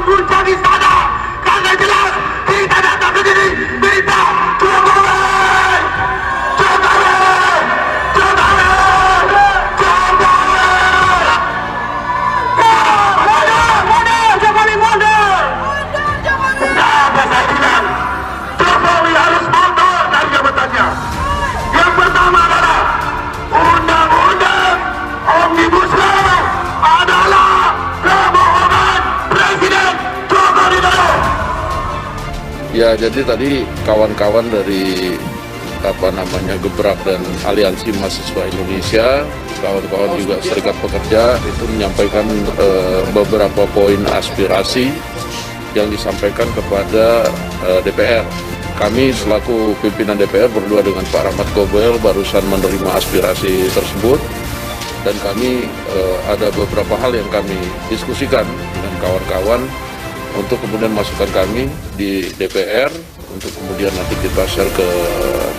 puncak istana karena jelas kita datang ke sini minta Jokowi, Jokowi, Jokowi, Jokowi, mundur. Nah, saya bilang Jokowi harus mundur dari jabatannya. Yang pertama adalah undang-undang Omnibus Law adalah kebohongan Presiden Joko Widodo. Ya, jadi tadi kawan-kawan dari Gebrak dan Aliansi Mahasiswa Indonesia, kawan-kawan juga Serikat Pekerja itu menyampaikan beberapa poin aspirasi yang disampaikan kepada DPR. Kami selaku pimpinan DPR berdua dengan Pak Rahmat Gobel barusan menerima aspirasi tersebut, dan kami ada beberapa hal yang kami diskusikan dengan kawan-kawan untuk kemudian masukan kami di DPR untuk kemudian nanti kita share ke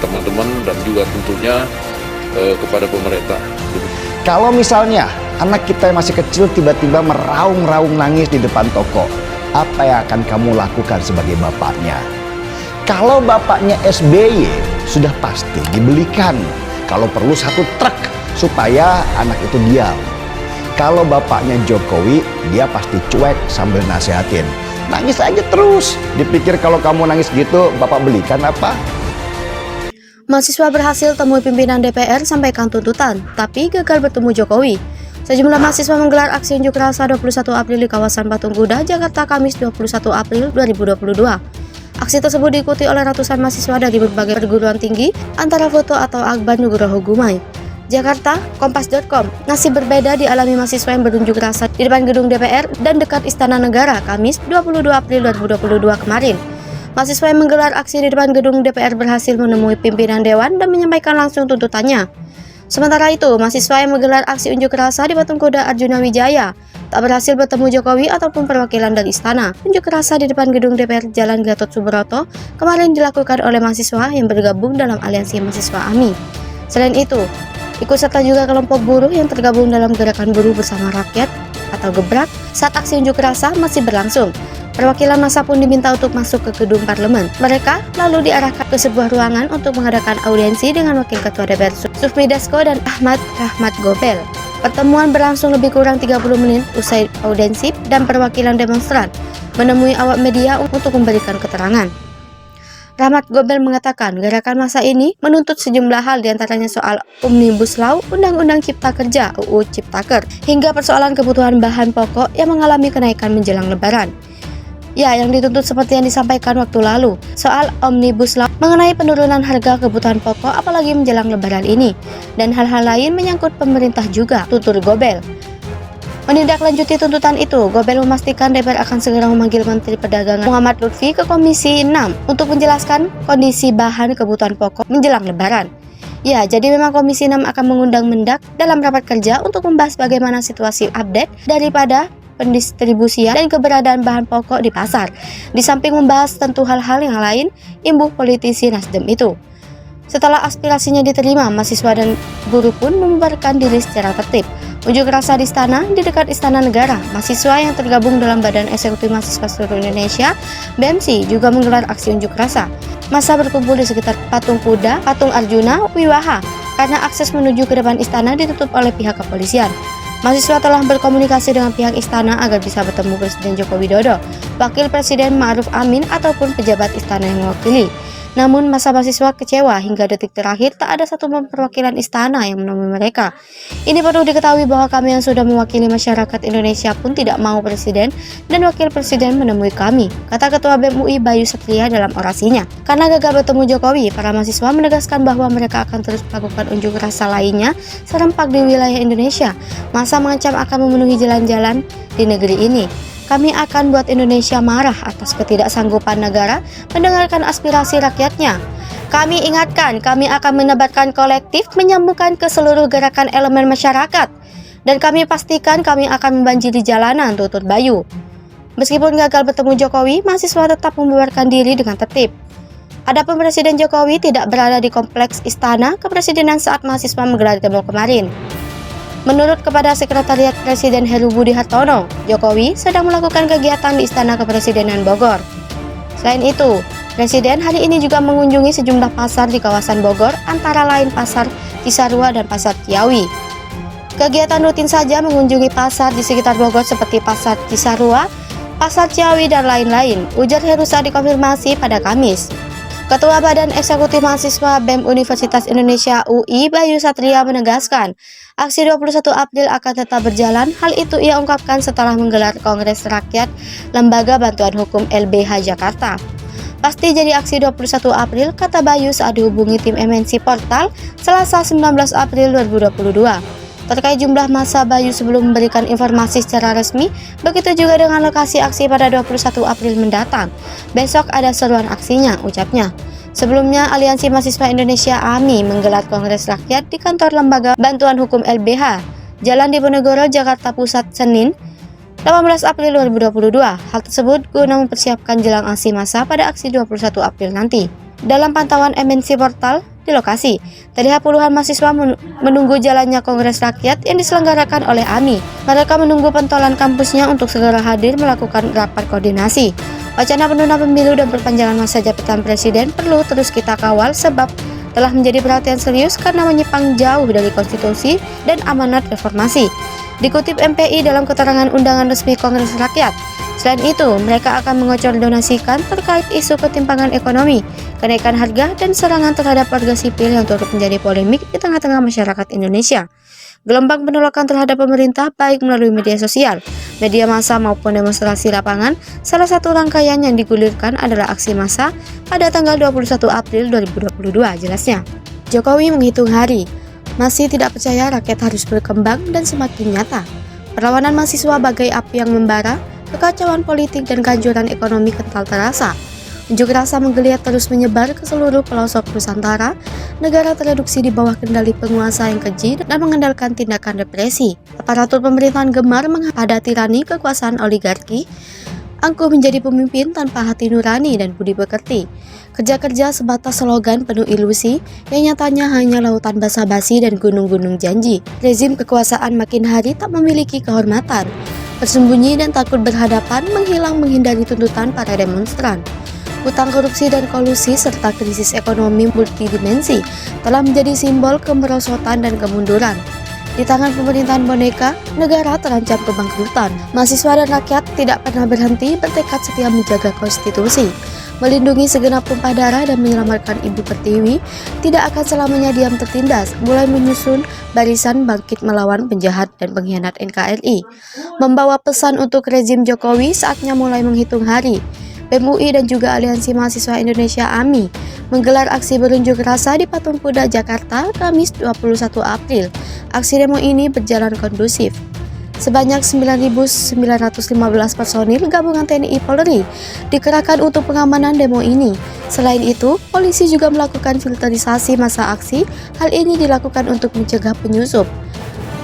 teman-teman dan juga tentunya kepada pemerintah. Kalau misalnya anak kita yang masih kecil tiba-tiba meraung-raung nangis di depan toko, apa yang akan kamu lakukan sebagai bapaknya? Kalau bapaknya SBY sudah pasti dibelikan, kalau perlu 1 truk supaya anak itu diam. Kalau bapaknya Jokowi, dia pasti cuek sambil nasihatin. Nangis aja terus. Dipikir kalau kamu nangis gitu, bapak belikan apa? Mahasiswa berhasil temui pimpinan DPR sampaikan tuntutan, tapi gagal bertemu Jokowi. Sejumlah mahasiswa menggelar aksi unjuk rasa 21 April di kawasan Patung Kuda, Jakarta, Kamis 21 April 2022. Aksi tersebut diikuti oleh ratusan mahasiswa dari berbagai perguruan tinggi, antara foto atau Akbar Nugroho Gumai. Jakarta, Kompas.com, nasib berbeda dialami mahasiswa yang berunjuk rasa di depan gedung DPR dan dekat Istana Negara, Kamis 22 April 2022 kemarin. Mahasiswa yang menggelar aksi di depan gedung DPR berhasil menemui pimpinan Dewan dan menyampaikan langsung tuntutannya. Sementara itu, mahasiswa yang menggelar aksi unjuk rasa di Patung Kuda Arjuna Wijaya tak berhasil bertemu Jokowi ataupun perwakilan dari istana. Unjuk rasa di depan gedung DPR Jalan Gatot Subroto kemarin dilakukan oleh mahasiswa yang bergabung dalam Aliansi Mahasiswa AMI. Selain itu, ikut serta juga kelompok buruh yang tergabung dalam Gerakan Buruh Bersama Rakyat atau Gebrak saat aksi unjuk rasa masih berlangsung. Perwakilan massa pun diminta untuk masuk ke gedung parlemen. Mereka lalu diarahkan ke sebuah ruangan untuk mengadakan audiensi dengan Wakil Ketua DPR Sufmi Dasko dan Ahmad Rahmat Gobel. Pertemuan berlangsung lebih kurang 30 menit usai audiensi dan perwakilan demonstran menemui awak media untuk memberikan keterangan. Rahmat Gobel mengatakan gerakan massa ini menuntut sejumlah hal, diantaranya soal Omnibus Law, Undang-Undang Cipta Kerja (UU Ciptaker), hingga persoalan kebutuhan bahan pokok yang mengalami kenaikan menjelang Lebaran. Ya, yang dituntut seperti yang disampaikan waktu lalu, soal Omnibus Law mengenai penurunan harga kebutuhan pokok apalagi menjelang Lebaran ini, dan hal-hal lain menyangkut pemerintah juga, tutur Gobel. Menindaklanjuti tuntutan itu, Gobel memastikan DPR akan segera memanggil Menteri Perdagangan Muhammad Lutfi ke Komisi 6 untuk menjelaskan kondisi bahan kebutuhan pokok menjelang Lebaran. Ya, jadi memang Komisi 6 akan mengundang Mendak dalam rapat kerja untuk membahas bagaimana situasi update daripada pendistribusian dan keberadaan bahan pokok di pasar. Di samping membahas tentu hal-hal yang lain, imbuh politisi Nasdem itu. Setelah aspirasinya diterima, mahasiswa dan buruh pun membubarkan diri secara tertib. Unjuk rasa di istana, di dekat Istana Negara, mahasiswa yang tergabung dalam Badan Eksekutif Mahasiswa Seluruh Indonesia (BEMSI) juga menggelar aksi unjuk rasa. Massa berkumpul di sekitar Patung Kuda, Patung Arjuna, Wiwaha, karena akses menuju ke depan istana ditutup oleh pihak kepolisian. Mahasiswa telah berkomunikasi dengan pihak istana agar bisa bertemu Presiden Joko Widodo, Wakil Presiden Ma'ruf Amin ataupun pejabat istana yang mewakili. Namun massa mahasiswa kecewa hingga detik terakhir tak ada satupun perwakilan istana yang menemui mereka. Ini perlu diketahui bahwa kami yang sudah mewakili masyarakat Indonesia pun tidak mau Presiden dan Wakil Presiden menemui kami, kata Ketua BEM UI Bayu Satria dalam orasinya. Karena gagal bertemu Jokowi, para mahasiswa menegaskan bahwa mereka akan terus melakukan unjuk rasa lainnya serempak di wilayah Indonesia. Massa mengancam akan memenuhi jalan-jalan di negeri ini. Kami akan buat Indonesia marah atas ketidaksanggupan negara mendengarkan aspirasi rakyatnya. Kami ingatkan, kami akan menebarkan kolektif menyambungkan ke seluruh gerakan elemen masyarakat. Dan kami pastikan kami akan membanjiri jalanan, tutur Bayu. Meskipun gagal bertemu Jokowi, mahasiswa tetap membubarkan diri dengan tertib. Adapun Presiden Jokowi tidak berada di kompleks Istana Kepresidenan saat mahasiswa menggelar demo kemarin. Menurut Kepala Sekretariat Presiden Heru Budi Hartono, Jokowi sedang melakukan kegiatan di Istana Kepresidenan Bogor. Selain itu, Presiden hari ini juga mengunjungi sejumlah pasar di kawasan Bogor, antara lain Pasar Cisarua dan Pasar Ciawi. Kegiatan rutin saja mengunjungi pasar di sekitar Bogor seperti Pasar Cisarua, Pasar Ciawi, dan lain-lain, ujar Heru saat dikonfirmasi pada Kamis. Ketua Badan Eksekutif Mahasiswa BEM Universitas Indonesia UI, Bayu Satria, menegaskan aksi 21 April akan tetap berjalan. Hal itu ia ungkapkan setelah menggelar Kongres Rakyat Lembaga Bantuan Hukum LBH Jakarta. Pasti jadi aksi 21 April, kata Bayu saat dihubungi tim MNC Portal Selasa 19 April 2022. Terkait jumlah massa, Bayu sebelum memberikan informasi secara resmi, begitu juga dengan lokasi aksi pada 21 April mendatang. Besok ada seruan aksinya, ucapnya. Sebelumnya, Aliansi Mahasiswa Indonesia AMI menggelar Kongres Rakyat di kantor Lembaga Bantuan Hukum LBH, Jalan Diponegoro, Jakarta Pusat, Senin, 18 April 2022. Hal tersebut guna mempersiapkan jelang aksi massa pada aksi 21 April nanti. Dalam pantauan MNC Portal, di lokasi terlihat puluhan mahasiswa menunggu jalannya Kongres Rakyat yang diselenggarakan oleh AMI. Mereka menunggu pentolan kampusnya untuk segera hadir melakukan rapat koordinasi. Wacana penundaan pemilu dan perpanjangan masa jabatan presiden perlu terus kita kawal sebab telah menjadi perhatian serius karena menyimpang jauh dari konstitusi dan amanat reformasi. Dikutip MPI dalam keterangan undangan resmi Kongres Rakyat. Selain itu, mereka akan mengocor donasikan terkait isu ketimpangan ekonomi, kenaikan harga, dan serangan terhadap warga sipil yang turut menjadi polemik di tengah-tengah masyarakat Indonesia. Gelombang penolakan terhadap pemerintah baik melalui media sosial, media massa maupun demonstrasi lapangan, salah satu rangkaian yang digulirkan adalah aksi massa pada tanggal 21 April 2022, jelasnya. Jokowi menghitung hari, masih tidak percaya rakyat harus berkembang dan semakin nyata. Perlawanan mahasiswa bagai api yang membara, kekacauan politik dan kehancuran ekonomi kental terasa. Unjuk rasa menggeliat terus menyebar ke seluruh pelosok Nusantara. Negara tereduksi di bawah kendali penguasa yang keji dan mengandalkan tindakan represi. Aparatur pemerintahan gemar menghadapi tirani kekuasaan oligarki, angkuh menjadi pemimpin tanpa hati nurani dan budi pekerti. Kerja-kerja sebatas slogan penuh ilusi yang nyatanya hanya lautan basa-basi dan gunung-gunung janji. Rezim kekuasaan makin hari tak memiliki kehormatan. Bersembunyi dan takut berhadapan, menghilang menghindari tuntutan para demonstran. Hutang, korupsi, dan kolusi serta krisis ekonomi multidimensi telah menjadi simbol kemerosotan dan kemunduran. Di tangan pemerintahan boneka, negara terancam kebangkrutan. Mahasiswa dan rakyat tidak pernah berhenti bertekad setia menjaga konstitusi, melindungi segenap tumpah darah dan menyelamatkan Ibu Pertiwi. Tidak akan selamanya diam tertindas, mulai menyusun barisan bangkit melawan penjahat dan pengkhianat NKRI. Membawa pesan untuk rezim Jokowi, saatnya mulai menghitung hari. BEM UI dan juga Aliansi Mahasiswa Indonesia AMI menggelar aksi berunjuk rasa di Patung Kuda, Jakarta, Kamis 21 April. Aksi demo ini berjalan kondusif. Sebanyak 9.915 personil gabungan TNI Polri dikerahkan untuk pengamanan demo ini. Selain itu, polisi juga melakukan filterisasi massa aksi. Hal ini dilakukan untuk mencegah penyusup.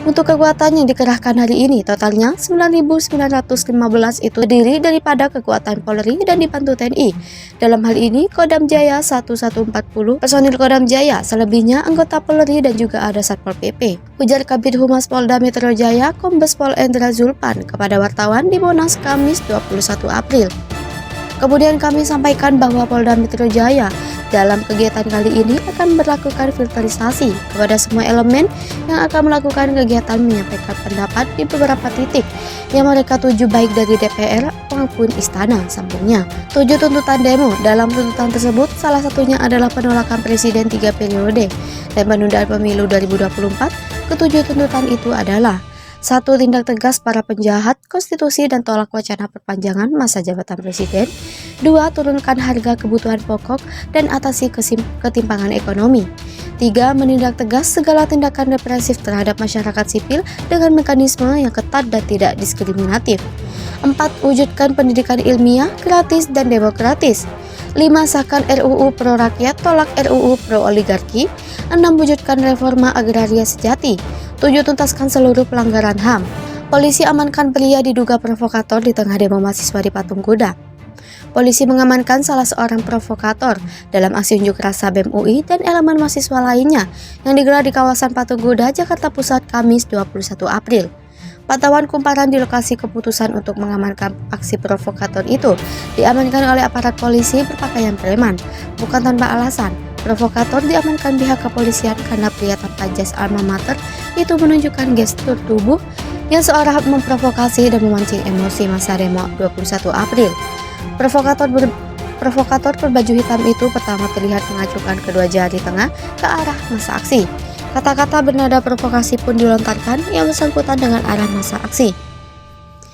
Untuk kekuatan yang dikerahkan hari ini, totalnya 9.915 itu terdiri daripada kekuatan Polri dan dibantu TNI. Dalam hal ini, Kodam Jaya 1140 personil Kodam Jaya, selebihnya anggota Polri dan juga ada Satpol PP. Ujar Kabid Humas Polda Metro Jaya, Kombes Pol Endra Zulpan kepada wartawan di Monas Kamis 21 April. Kemudian kami sampaikan bahwa Polda Metro Jaya dalam kegiatan kali ini akan melakukan filterisasi kepada semua elemen yang akan melakukan kegiatan menyampaikan pendapat di beberapa titik yang mereka tuju baik dari DPR maupun istana, sambungnya. 7 tuntutan demo. Dalam tuntutan tersebut, salah satunya adalah penolakan Presiden 3 periode dan penundaan pemilu 2024. Ketujuh tuntutan itu adalah: 1. Tindak tegas para penjahat konstitusi dan tolak wacana perpanjangan masa jabatan presiden. 2. Turunkan harga kebutuhan pokok dan atasi ketimpangan ekonomi. 3. Menindak tegas segala tindakan represif terhadap masyarakat sipil dengan mekanisme yang ketat dan tidak diskriminatif. 4. Wujudkan pendidikan ilmiah, gratis dan demokratis. 5. Sahkan RUU Pro Rakyat, tolak RUU Pro Oligarki. 6. Wujudkan reforma agraria sejati. 7. Tuntaskan seluruh pelanggaran HAM. Polisi amankan pria diduga provokator di tengah demo mahasiswa di Patung Kuda. polisi mengamankan salah seorang provokator dalam aksi unjuk rasa BEM UI dan elemen mahasiswa lainnya yang digelar di kawasan Patung Kuda, Jakarta Pusat, Kamis 21 April. Pantauan kumparan di lokasi keputusan untuk mengamankan aksi provokator itu diamankan oleh aparat polisi berpakaian preman, bukan tanpa alasan. Provokator diamankan pihak kepolisian karena pria tanpa jas alma mater itu menunjukkan gestur tubuh yang seolah memprovokasi dan memancing emosi masa demo 21 April. Provokator berbaju hitam itu pertama terlihat mengacungkan kedua jari tengah ke arah massa aksi. Kata-kata bernada provokasi pun dilontarkan yang bersangkutan dengan arah massa aksi.